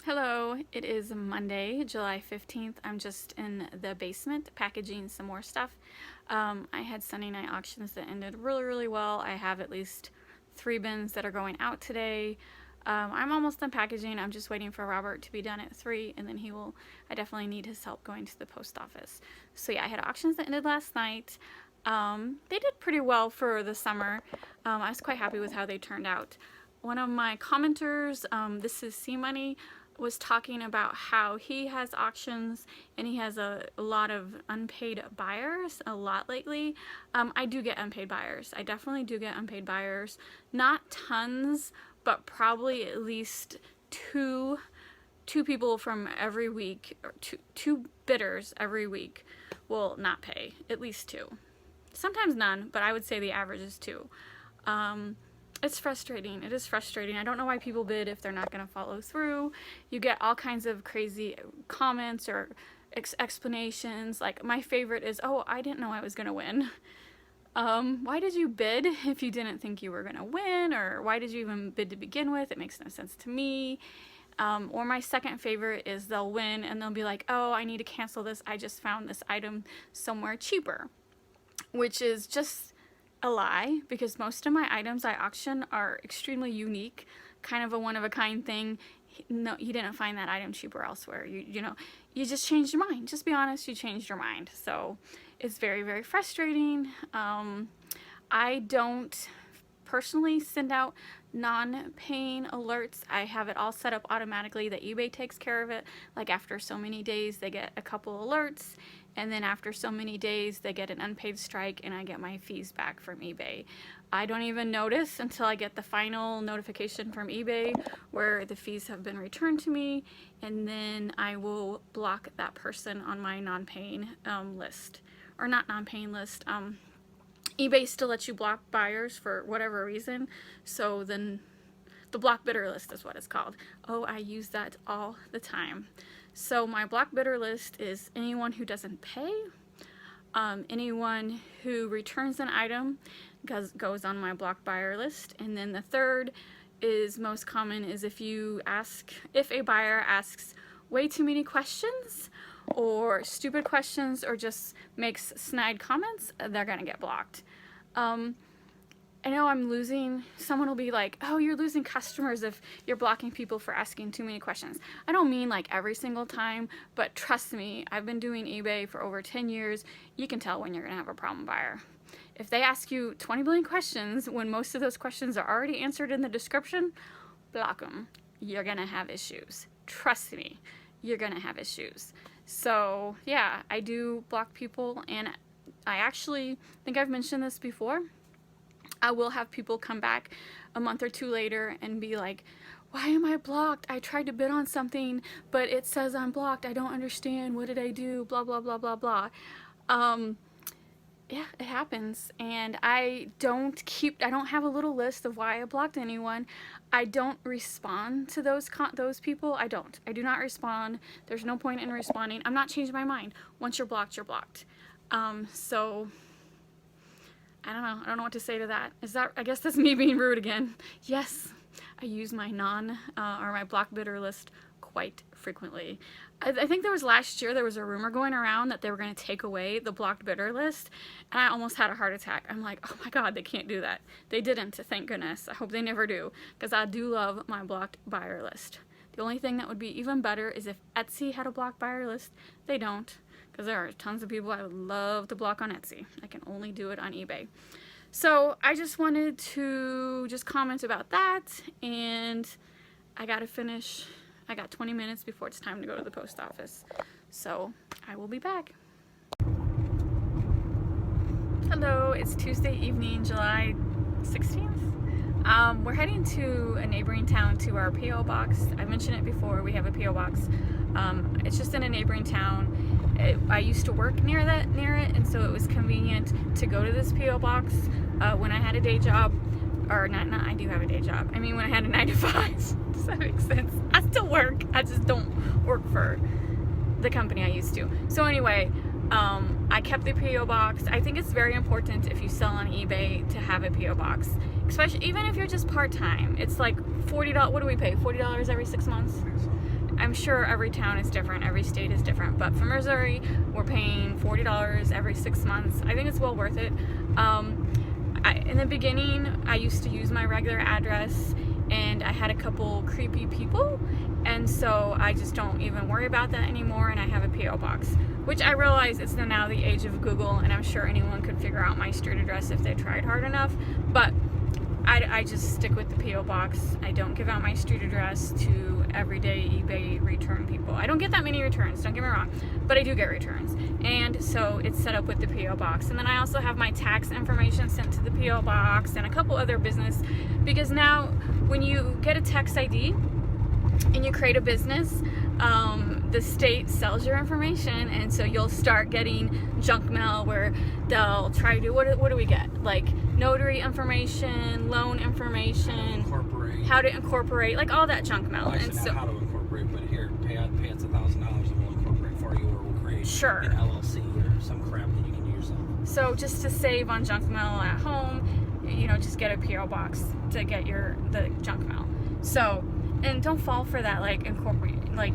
Hello, it is Monday, July 15th. I'm just in the basement packaging some more stuff. I had Sunday night auctions that ended really well. I have at least 3 bins that are going out today. I'm almost done packaging. I'm just waiting for Robert to be done at 3 and then I definitely need his help going to the post office. So yeah, I had auctions that ended last night. They did pretty well for the summer. I was quite happy with how they turned out. One of my commenters, this is C-Money, was talking about how he has auctions and he has a lot of unpaid buyers a lot lately. I do get unpaid buyers. I definitely do get unpaid buyers. Not tons, but probably at least two people from every week, or two bidders every week will not pay. At least 2. Sometimes none, but I would say the average is 2. It's frustrating. It is frustrating. I don't know why people bid if they're not going to follow through. You get all kinds of crazy comments or explanations. Like my favorite is, "Oh, I didn't know I was going to win." Why did you bid if you didn't think you were going to win? Or why did you even bid to begin with? It makes no sense to me. Or my second favorite is they'll win and they'll be like, "Oh, I need to cancel this. I just found this item somewhere cheaper," which is just a lie, because most of my items I auction are extremely unique, kind of a one-of-a-kind thing. No, you didn't find that item cheaper elsewhere. You know, you just changed your mind. Just be honest, you changed your mind. So it's very frustrating. I don't personally send out non-paying alerts. I have it all set up automatically that eBay takes care of it. Like after so many days they get a couple alerts, and then after so many days they get an unpaid strike and I get my fees back from eBay. I don't even notice until I get the final notification from eBay where the fees have been returned to me, and then I will block that person on my non-paying list. Or not non-paying list, eBay still lets you block buyers for whatever reason, so then the block bidder list is what it's called. Oh, I use that all the time. So my block bidder list is anyone who doesn't pay, anyone who returns an item goes on my block buyer list, and then the third is most common is if a buyer asks way too many questions or stupid questions or just makes snide comments, they're gonna get blocked. I know someone will be like, "Oh, you're losing customers if you're blocking people for asking too many questions." I don't mean like every single time, but trust me, I've been doing eBay for over 10 years. You can tell when you're gonna have a problem buyer. If they ask you 20 billion questions when most of those questions are already answered in the description, block them. You're gonna have issues. Trust me, you're gonna have issues. So yeah, I do block people, and I actually think I've mentioned this before. I will have people come back a month or 2 later and be like, "Why am I blocked? I tried to bid on something, but it says I'm blocked. I don't understand. What did I do? Blah, blah, blah, blah, blah." Yeah, it happens. And I don't have a little list of why I blocked anyone. I don't respond to those people. I do not respond. There's no point in responding. I'm not changing my mind. Once you're blocked, you're blocked. So I don't know what to say to that. I guess that's me being rude again. Yes, I use my or my block bidder list quite frequently. I think last year there was a rumor going around that they were going to take away the blocked bidder list, and I almost had a heart attack. I'm like, oh my god, they can't do that. They didn't, thank goodness. I hope they never do, because I do love my blocked buyer list. The only thing that would be even better is if Etsy had a blocked buyer list. They don't, because there are tons of people I would love to block on Etsy. I can only do it on eBay. So I just wanted to comment about that, and I gotta finish. I got 20 minutes before it's time to go to the post office. So I will be back. Hello, it's Tuesday evening, July 16th. We're heading to a neighboring town to our P.O. box. I mentioned it before, we have a P.O. box. It's just in a neighboring town. I used to work near it, and so it was convenient to go to this P.O. box when I had a day job. Or not, I do have a day job. I mean, when I had a 9 to 5. Does that make sense? I still work. I just don't work for the company I used to. So anyway, I kept the P.O. box. I think it's very important if you sell on eBay to have a P.O. box, especially even if you're just part-time. It's like $40. What do we pay? $40 every 6 months? I'm sure every town is different, every state is different, but for Missouri, we're paying $40 every 6 months. I think it's well worth it. In the beginning, I used to use my regular address, and I had a couple creepy people, and so I just don't even worry about that anymore, and I have a P.O. box, which I realize it's now the age of Google, and I'm sure anyone could figure out my street address if they tried hard enough, but I just stick with the P.O. box. I don't give out my street address to everyday eBay return people. I don't get that many returns, don't get me wrong, but I do get returns. And so it's set up with the P.O. box. And then I also have my tax information sent to the P.O. box and a couple other business, because now when you get a tax ID and you create a business, the state sells your information, and so you'll start getting junk mail where they'll try to, what do we get? Like notary information, loan information, how to incorporate, like all that junk mail. Well, actually, and not so, how to incorporate, but here, pay us $1,000 and we'll incorporate for you, or we'll create an LLC or some crap that you can do yourself. So just to save on junk mail at home, just get a P.O. box to get the junk mail. So, and don't fall for that, like incorporate, like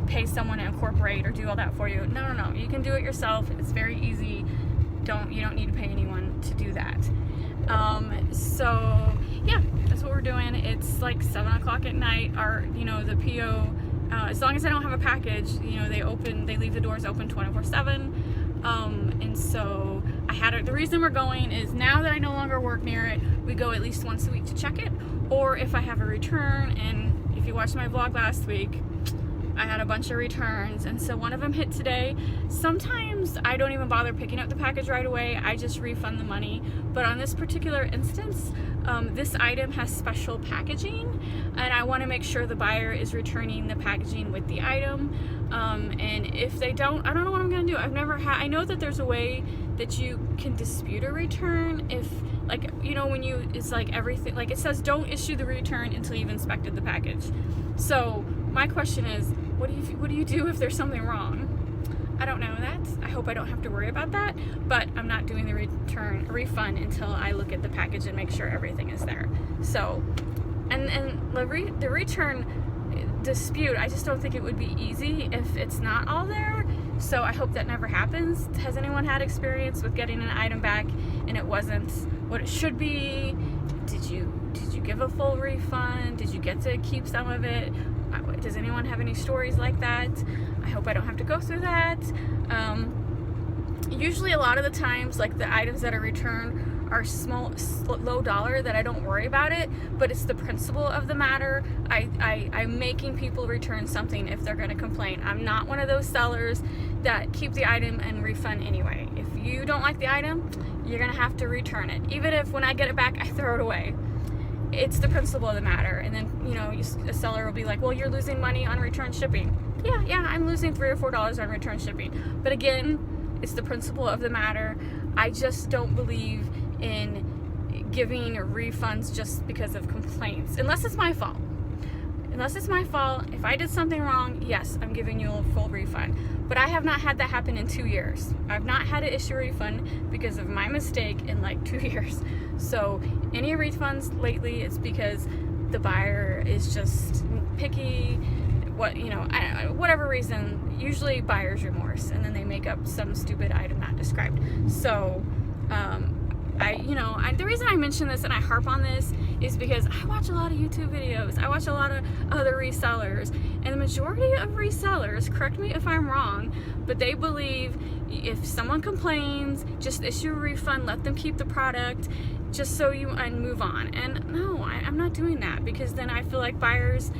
pay someone to incorporate or do all that for you. No. You can do it yourself. It's very easy. You don't need to pay anyone to do that. So yeah, that's what we're doing. It's like 7 o'clock at night. The PO, as long as I don't have a package, they leave the doors open 24/7. And so the reason we're going is now that I no longer work near it, we go at least once a week to check it. Or if I have a return, and if you watched my vlog last week, I had a bunch of returns, and so one of them hit today. Sometimes I don't even bother picking up the package right away. I just refund the money. But on this particular instance, this item has special packaging, and I want to make sure the buyer is returning the packaging with the item. And if they don't, I don't know what I'm going to do. I know that there's a way that you can dispute a return if, it's like everything, like it says don't issue the return until you've inspected the package. So my question is, what do you do if there's something wrong? I don't know that. I hope I don't have to worry about that, but I'm not doing the refund until I look at the package and make sure everything is there. So, and the return dispute, I just don't think it would be easy if it's not all there. So I hope that never happens. Has anyone had experience with getting an item back and it wasn't what it should be? Did you give a full refund? Did you get to keep some of it? Does anyone have any stories like that? I hope I don't have to go through that. Usually a lot of the times, like the items that are returned are low dollar, that I don't worry about it, but it's the principle of the matter. I'm making people return something if they're going to complain. I'm not one of those sellers that keep the item and refund anyway. If you don't like the item, you're going to have to return it. Even if when I get it back, I throw it away. It's the principle of the matter. And then, a seller will be like, well, you're losing money on return shipping. Yeah, I'm losing $3 or $4 on return shipping. But again, it's the principle of the matter. I just don't believe in giving refunds just because of complaints, unless it's my fault. If I did something wrong, yes, I'm giving you a full refund. But I have not had that happen in 2 years. I've not had to issue a refund because of my mistake in like 2 years. So any refunds lately, it's because the buyer is just picky. Whatever reason, usually buyer's remorse, and then they make up some stupid item not described. So the reason I mention this and I harp on this is because I watch a lot of YouTube videos. I watch a lot of other resellers, and the majority of resellers, correct me if I'm wrong, but they believe if someone complains, just issue a refund, let them keep the product, just and move on. And no, I'm not doing that, because then I feel like buyers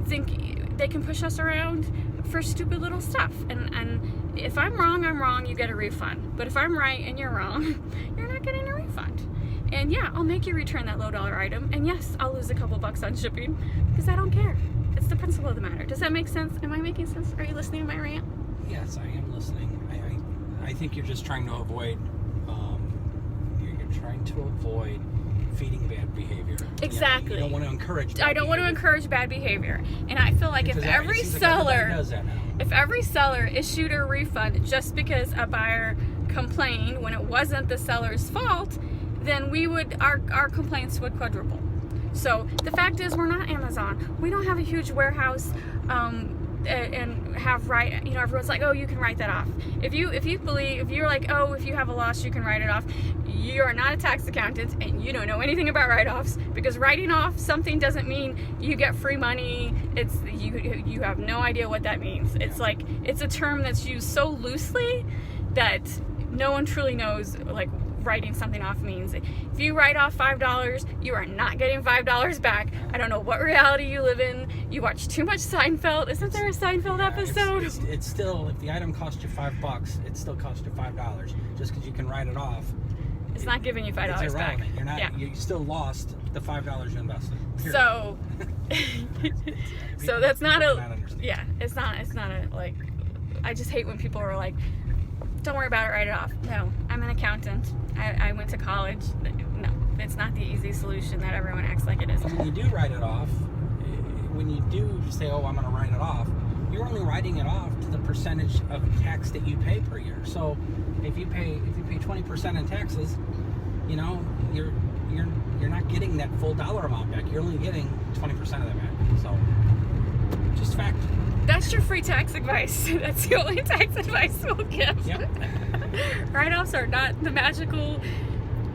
think they can push us around for stupid little stuff. And if I'm wrong, I'm wrong, you get a refund. But if I'm right and you're wrong, you're not getting a refund. And yeah, I'll make you return that low dollar item. And yes, I'll lose a couple bucks on shipping, because I don't care. It's the principle of the matter. Does that make sense? Am I making sense? Are you listening to my rant? Yes, I am listening. I think you're just trying to avoid, feeding bad behavior. Exactly. You don't want to encourage bad behavior. I don't want to encourage bad behavior. And I feel like if every seller issued a refund just because a buyer complained when it wasn't the seller's fault, then our complaints would quadruple. So the fact is, we're not Amazon. We don't have a huge warehouse. and have write, you know, everyone's like, oh, you can write that off. If you're like, oh, if you have a loss, you can write it off. You are not a tax accountant and you don't know anything about write-offs, because writing off something doesn't mean you get free money. It's you have no idea what that means. It's like, it's a term that's used so loosely that no one truly knows like writing something off means. If you write off $5, you are not getting $5 back. I don't know what reality you live in. You watch too much Seinfeld. Isn't there a Seinfeld episode? It's still, if the item cost you $5, it still costs you $5. Just because you can write it off, it's not giving you $5 it's back. You're not. You still lost the $5 you invested. Period. So, so that's not a. Understand. Yeah, it's not a like. I just hate when people are like, "Don't worry about it, write it off." No, I'm an accountant. I went to college. No, it's not the easy solution that everyone acts like it is. When you do write it off, when you do say, "Oh, I'm going to write it off," you're only writing it off to the percentage of tax that you pay per year. So, if you pay 20% in taxes, you know, you're not getting that full dollar amount back. You're only getting 20% of that back. So, just fact. That's your free tax advice. That's the only tax advice we'll give. Yep. Write-offs are not the magical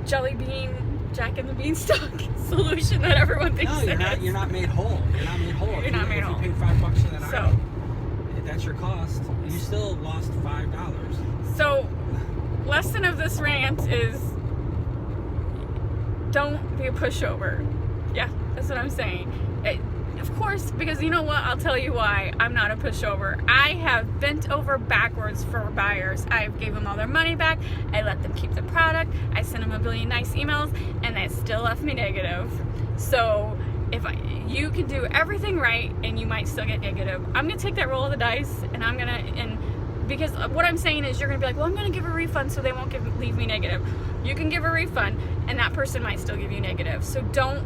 jelly bean, Jack and the Beanstalk solution that everyone thinks. No, you're not made whole. You're not made whole. You're not made whole. If you paid $5 for that So, item, that's your cost. You still lost $5. So, lesson of this rant is, don't be a pushover. Yeah, that's what I'm saying. Of course, because you know what? I'll tell you why I'm not a pushover. I have bent over backwards for buyers. I gave them all their money back. I let them keep the product. I sent them a billion nice emails, and they still left me negative. So you can do everything right, and you might still get negative. I'm gonna take that roll of the dice, and because what I'm saying is, you're gonna be like, well, I'm gonna give a refund so they won't leave me negative. You can give a refund, and that person might still give you negative. So don't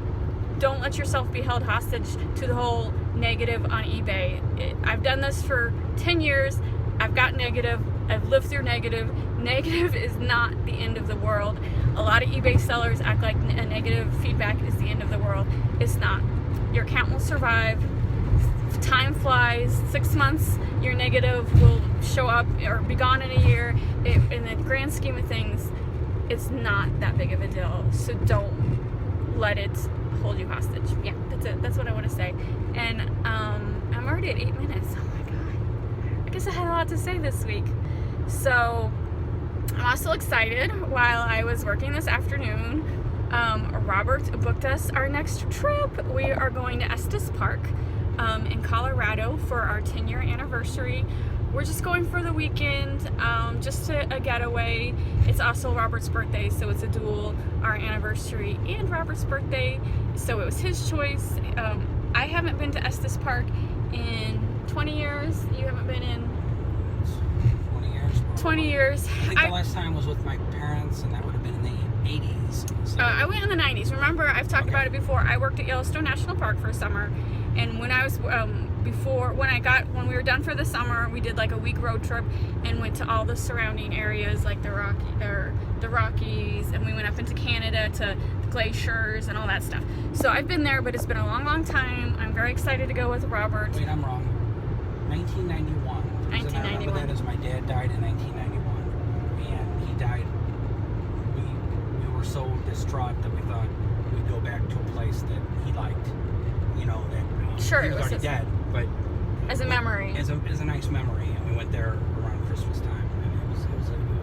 let yourself be held hostage to the whole negative on eBay. I've done this for 10 years. I've got negative. I've lived through negative. Negative is not the end of the world. A lot of eBay sellers act like a negative feedback is the end of the world. It's not. Your account will survive. Time flies. 6 months, your negative will show up or be gone in a year. In the grand scheme of things, it's not that big of a deal. So don't let it hold you hostage. Yeah, that's it. That's what I want to say. And I'm already at 8 minutes. Oh my god. I guess I had a lot to say this week. So I'm also excited. While I was working this afternoon, Robert booked us our next trip. We are going to Estes Park in Colorado for our 10-year anniversary. We're just going for the weekend, just a getaway. It's also Robert's birthday, so it's a dual, our anniversary and Robert's birthday. So it was his choice. I haven't been to Estes Park in 20 years. You haven't been in 20 years. 20 years. I think the last time was with my parents, and that would have been in the 80s. So. I went in the 90s. Remember, I've talked about it before. I worked at Yellowstone National Park for a summer, and when I was when we were done for the summer, we did like a week road trip and went to all the surrounding areas, like the Rockies, and we went up into Canada to the glaciers and all that stuff. So I've been there, but it's been a long, long time. I'm very excited to go with Robert. Wait, I'm wrong. 1991. 1991. I remember that as my dad died in 1991, and he died. We were so distraught that we thought we'd go back to a place that he liked. You know, that sure, he was already dead, but as a memory, as a nice memory. And we went there around Christmas time, and it was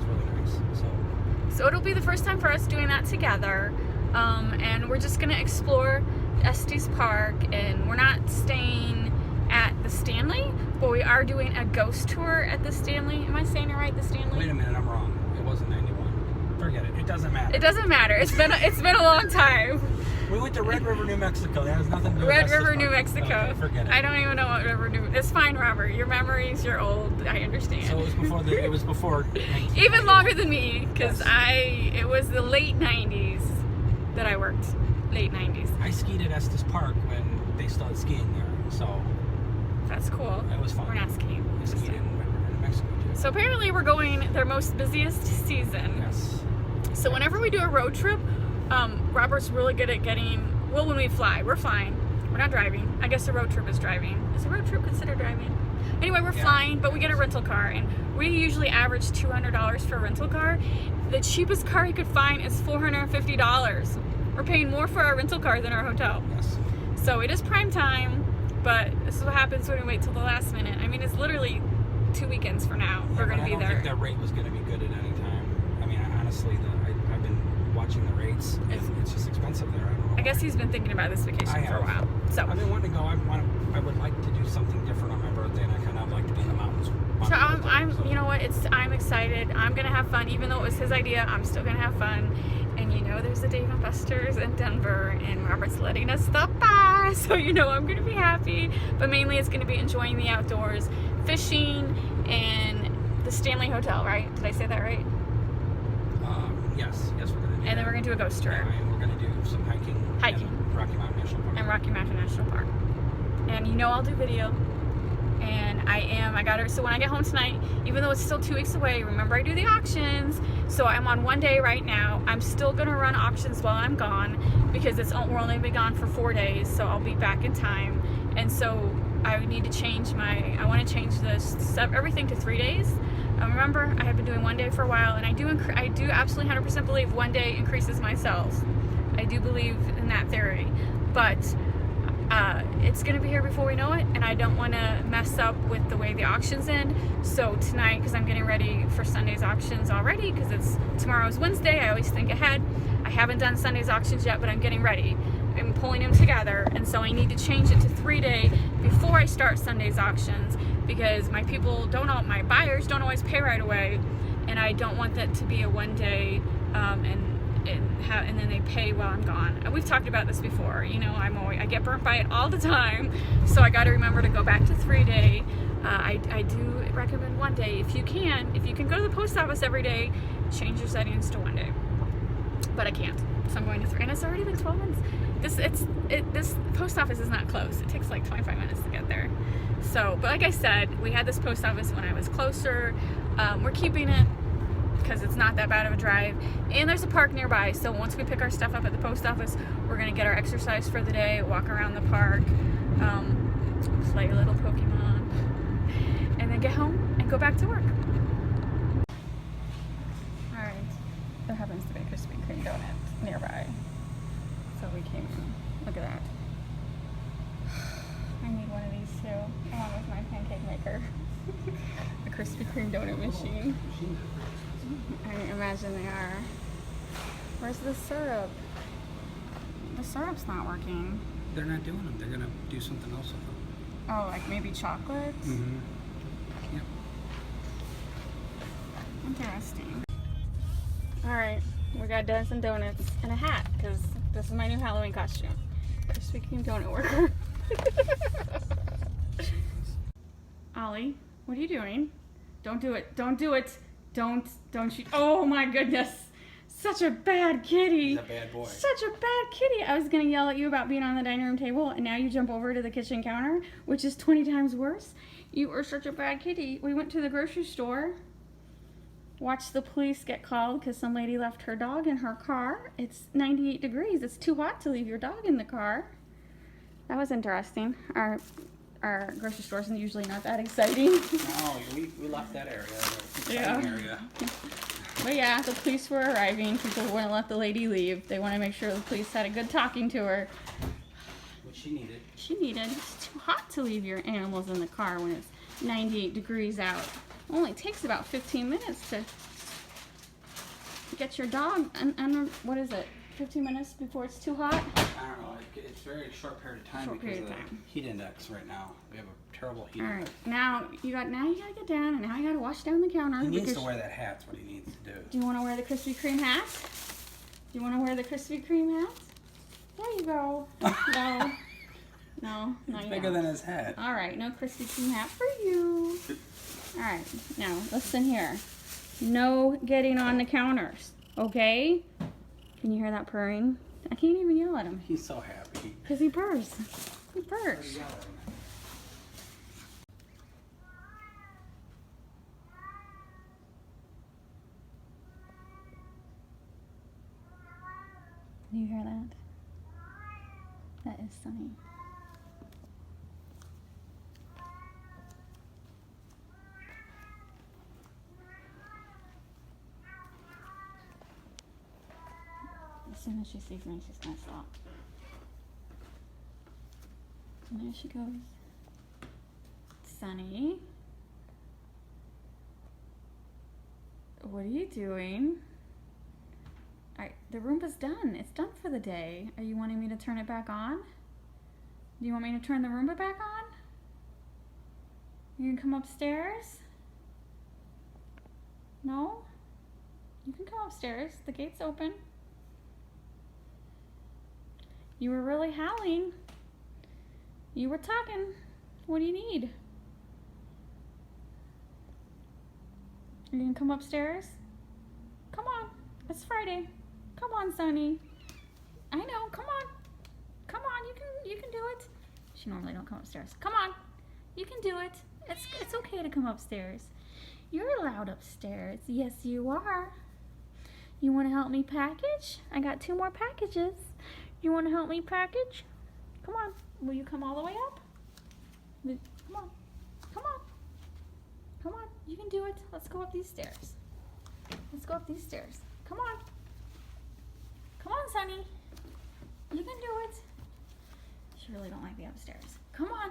really nice. So it'll be the first time for us doing that together, and we're just gonna explore Estes Park, and we're not staying at the Stanley, but we are doing a ghost tour at the Stanley. Am I saying it right? The Stanley? Wait a minute, I'm wrong. It wasn't 91. Forget it. It doesn't matter. It doesn't matter. It's been a long time. We went to Red River, New Mexico. That has nothing to do with Red River, New Mexico. Okay, forget it. I don't even know what River New. It's fine, Robert. Your memories, you're old. I understand. So it was before. Even longer than me, because yes. it was the late 90s that I worked. Late 90s. I skied at Estes Park when they started skiing there. So that's cool. It was fun. We're not skiing. I skied in Red River, New Mexico too. So apparently we're going their most busiest season. Yes. So whenever we do a road trip, Robert's really good at getting. Well, when we fly, we're flying. We're not driving. I guess a road trip is driving. Is a road trip considered driving? Anyway, we're flying, but we get a rental car, and we usually average $200 for a rental car. The cheapest car you could find is $450. We're paying more for our rental car than our hotel. Yes. So it is prime time, but this is what happens when we wait till the last minute. I mean, it's literally 2 weekends for now. Yeah, We're going to be I don't there. think that rate was going to be good at any time. I mean, honestly, I've been watching the rates, and it's just expensive there. I don't know. I guess he's been thinking about this vacation for a while. So I've been wanting to go. I would like to do something different on my birthday, and I kind of like to be in the mountains. So you know what? I'm excited. I'm gonna have fun, even though it was his idea. I'm still gonna have fun. And you know, there's the Dave and Buster's in Denver, and Robert's letting us stop by. So you know, I'm gonna be happy. But mainly, it's gonna be enjoying the outdoors, fishing, and the Stanley Hotel. Right? Did I say that right? Yes, we're gonna do. And then we're gonna do a ghost tour. Yeah, and we're gonna do some hiking. In Rocky Mountain National Park. And Rocky Mountain National Park. And you know, I'll do video. And I got her. So when I get home tonight, even though it's still 2 weeks away, remember I do the auctions. So I'm on 1 day right now. I'm still gonna run auctions while I'm gone because we're only be gone for 4 days. So I'll be back in time. And so I need to change I want to change everything to 3 days. Remember, I have been doing 1 day for a while, and I do absolutely 100% believe 1 day increases my sales. I do believe in that theory, but it's going to be here before we know it, and I don't want to mess up with the way the auctions end. So tonight, because I'm getting ready for Sunday's auctions already, because tomorrow's Wednesday, I always think ahead. I haven't done Sunday's auctions yet, but I'm getting ready. I'm pulling them together, and so I need to change it to 3 day before I start Sunday's auctions, because my buyers don't always pay right away, and I don't want that to be a 1 day and then they pay while I'm gone. And we've talked about this before. You know, I get burnt by it all the time, so I got to remember to go back to 3 day. I do recommend 1 day if you can. If you can go to the post office every day, change your settings to 1 day. But I can't, so I'm going to 3. And it's already been 12 minutes. This post office is not close. It takes like 25 minutes to get there. So, but like I said, we had this post office when I was closer. We're keeping it because it's not that bad of a drive, and there's a park nearby. So once we pick our stuff up at the post office, we're gonna get our exercise for the day, walk around the park, play a little Pokemon, and then get home and go back to work. All right, there happens to be a Krispy Kreme donut nearby, so we came in. Look at that. I need one of these too, along with my pancake maker. The Krispy Kreme donut machine. I imagine they are. Where's the syrup? The syrup's not working. They're not doing them. They're gonna do something else with them. Oh, like maybe chocolate? Mm-hmm. Yep. Interesting. Alright, we got dozen donuts and a hat, because this is my new Halloween costume. Krispy Kreme donut worker. Ollie, what are you doing? Don't do it. Don't do it. Don't shoot. Oh my goodness. Such a bad kitty. He's a bad boy. Such a bad kitty. I was going to yell at you about being on the dining room table, and now you jump over to the kitchen counter, which is 20 times worse. You are such a bad kitty. We went to the grocery store, watched the police get called because some lady left her dog in her car. It's 98 degrees. It's too hot to leave your dog in the car. That was interesting. Our grocery store isn't usually not that exciting. No, we left that area. Yeah. Area. But yeah, the police were arriving. People wouldn't let the lady leave. They want to make sure the police had a good talking to her. What she needed. It's too hot to leave your animals in the car when it's 98 degrees out. It only takes about 15 minutes to get your dog and what is it? 15 minutes before it's too hot? I don't know. It's a very short period of time because of the heat index right now. We have a terrible heat index. Now you gotta get down, and now you gotta wash down the counter. He needs to wear that hat. That's what he needs to do. Do you want to wear the Krispy Kreme hat? Do you want to wear the Krispy Kreme hat? There you go. No, it's bigger than his head. All right, no Krispy Kreme hat for you. All right, now listen here. No getting on the counters, okay? Can you hear that purring? I can't even yell at him. He's so happy. Because he purrs. He purrs. Do you hear that? That is Sunny. soon as she sees me, she's gonna stop. And there she goes. Sunny. What are you doing? Alright, the Roomba's done. It's done for the day. Are you wanting me to turn it back on? Do you want me to turn the Roomba back on? You can come upstairs? No? You can come upstairs. The gate's open. You were really howling. You were talking. What do you need? Are you gonna come upstairs? Come on. It's Friday. Come on, Sonny. I know. Come on. Come on. You can do it. She normally don't come upstairs. Come on. You can do it. It's okay to come upstairs. You're allowed upstairs. Yes, you are. You want to help me package? I got 2 more packages. You want to help me package? Come on. Will you come all the way up? Come on. Come on. Come on. You can do it. Let's go up these stairs. Let's go up these stairs. Come on. Come on, Sonny. You can do it. She really don't like the upstairs. Come on.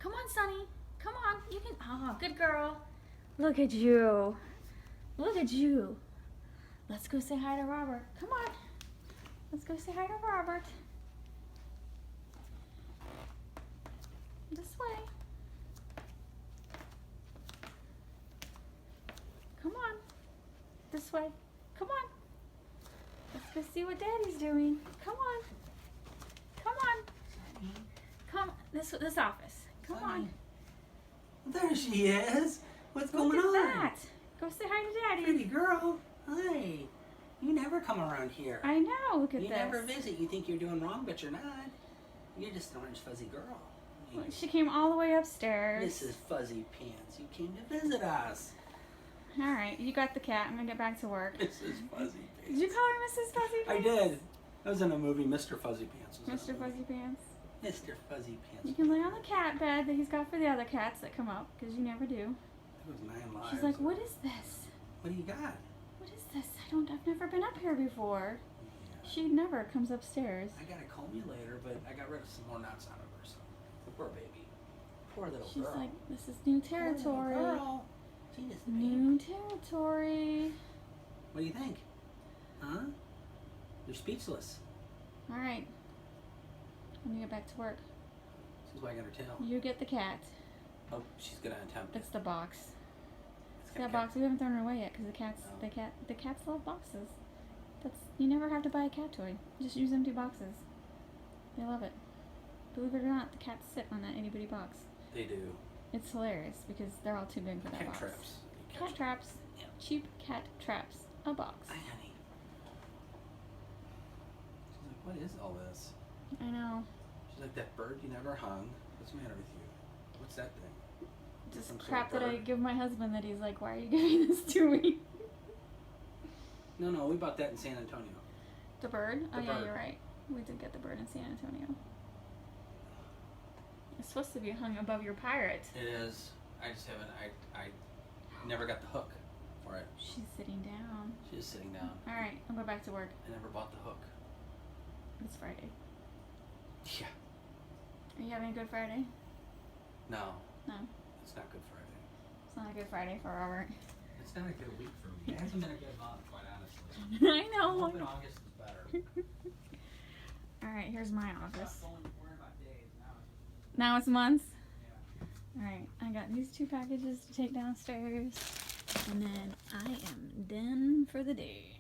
Come on, Sonny. Come on. You can. Oh, good girl. Look at you. Look at you. Let's go say hi to Robert. Come on. Let's go say hi to Robert. This way. Come on. This way. Come on. Let's go see what Daddy's doing. Come on. Come on. Come. This office. Come on. There she is. What's Look going at on? that. Go say hi to Daddy. Pretty girl. Hi. You never come around here. I know. Look at You this. never visit. You think you're doing wrong, but you're not. You're just an orange fuzzy girl. Look, she came all the way upstairs. Mrs. Fuzzy Pants, you came to visit us. All right, you got the cat. I'm gonna get back to work. Mrs. Fuzzy Pants. Did you call her Mrs. Fuzzy I Pants? did. I was in a movie, Mr. Fuzzy Pants. Was in a Mr. movie. Fuzzy Pants. Mr. Fuzzy You Pants. can lay on the cat bed that he's got for the other cats that come up, because you never do. It was 9 lives. She's like, what is this? What do you got? What is this? I've never been up here before. Yeah. She never comes upstairs. I gotta comb you later, but I got rid of some more knots out of her, so. Poor baby. Poor little She's girl. like, this is new Poor little territory. girl. She is the baby. New territory. What do you think? Huh? You're speechless. All right. I'm gonna get back to work. She's wagging her tail. You get the cat. Oh, she's gonna attempt it. It's the box. It's That gonna box, we haven't thrown it away yet because No. the cats love boxes. You never have to buy a cat toy. Just use empty boxes. They love it. Believe it or not, the cats sit on that itty bitty box. They do. It's hilarious because they're all too big for that Cat box. traps. Cat traps. Yeah. Cheap cat traps. A box. Hi, honey. She's like, what is all this? I know. She's like, that bird you never hung. What's the matter with you? What's that thing? Just Some sort crap of that I bird? give my husband that he's like, why are you giving this to me? No, we bought that in San Antonio. The bird? The Oh yeah, bird. you're right. We did get the bird in San Antonio. It's supposed to be hung above your pirate. It is. I just haven't. I never got the hook for it. She's sitting down. She's just sitting down. All right, I'll go back to work. I never bought the hook. It's Friday. Yeah. Are you having a good Friday? No. No, It's not Good Friday. it's not a good Friday for Robert. It's not a good week for me. It hasn't been a good month, quite honestly. I I'm know. hoping August is better. All right, here's my office. Not only worrying about days, Now it's months. yeah. All right, I got these 2 packages to take downstairs, and then I am done for the day.